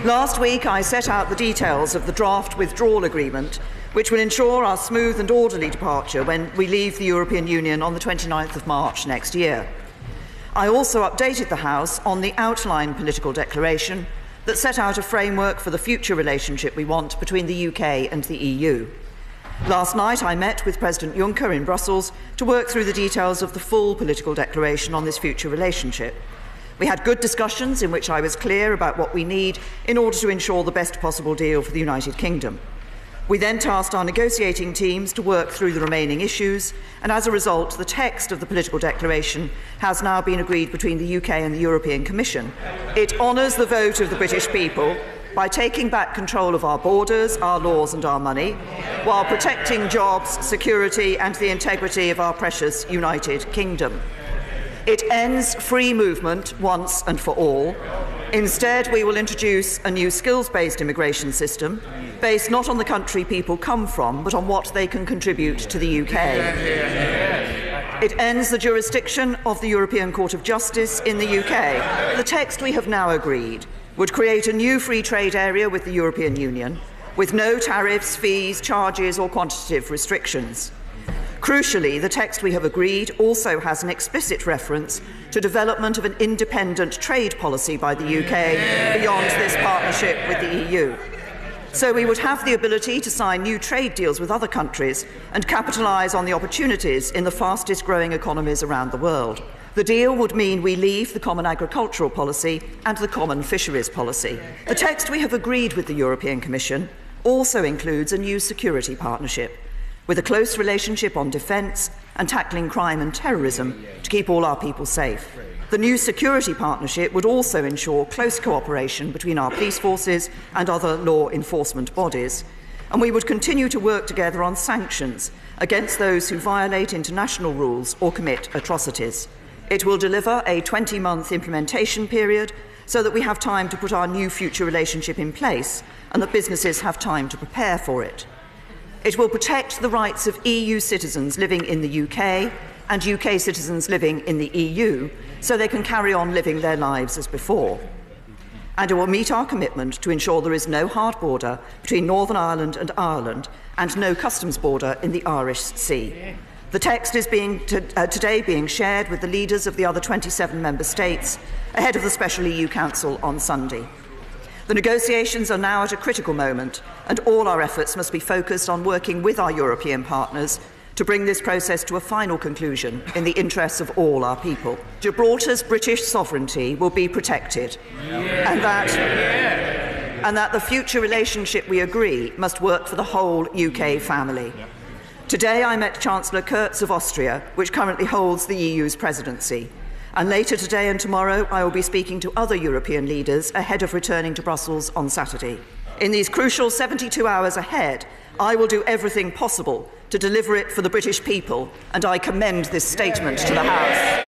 Last week, I set out the details of the draft withdrawal agreement, which will ensure our smooth and orderly departure when we leave the European Union on the 29th of March next year. I also updated the House on the outline political declaration that set out a framework for the future relationship we want between the UK and the EU. Last night, I met with President Juncker in Brussels to work through the details of the full political declaration on this future relationship. We had good discussions in which I was clear about what we need in order to ensure the best possible deal for the United Kingdom. We then tasked our negotiating teams to work through the remaining issues, and as a result, the text of the political declaration has now been agreed between the UK and the European Commission. It honours the vote of the British people by taking back control of our borders, our laws and our money, while protecting jobs, security and the integrity of our precious United Kingdom. It ends free movement once and for all. Instead, we will introduce a new skills-based immigration system based not on the country people come from, but on what they can contribute to the UK. It ends the jurisdiction of the European Court of Justice in the UK. The text we have now agreed would create a new free trade area with the European Union, with no tariffs, fees, charges or quantitative restrictions. Crucially, the text we have agreed also has an explicit reference to development of an independent trade policy by the UK beyond this partnership with the EU. So we would have the ability to sign new trade deals with other countries and capitalise on the opportunities in the fastest growing economies around the world. The deal would mean we leave the common agricultural policy and the common fisheries policy. The text we have agreed with the European Commission also includes a new security partnership, with a close relationship on defence and tackling crime and terrorism to keep all our people safe. The new security partnership would also ensure close cooperation between our police forces and other law enforcement bodies, and we would continue to work together on sanctions against those who violate international rules or commit atrocities. It will deliver a 20-month implementation period so that we have time to put our new future relationship in place and that businesses have time to prepare for it. It will protect the rights of EU citizens living in the UK and UK citizens living in the EU so they can carry on living their lives as before. And it will meet our commitment to ensure there is no hard border between Northern Ireland and Ireland and no customs border in the Irish Sea. The text is today being shared with the leaders of the other 27 member states ahead of the Special EU Council on Sunday. The negotiations are now at a critical moment, and all our efforts must be focused on working with our European partners to bring this process to a final conclusion in the interests of all our people. Gibraltar's British sovereignty will be protected, and that the future relationship we agree must work for the whole UK family. Today I met Chancellor Kurz of Austria, which currently holds the EU's presidency. And later today and tomorrow, I will be speaking to other European leaders ahead of returning to Brussels on Saturday. In these crucial 72 hours ahead, I will do everything possible to deliver it for the British people, and I commend this statement to the House.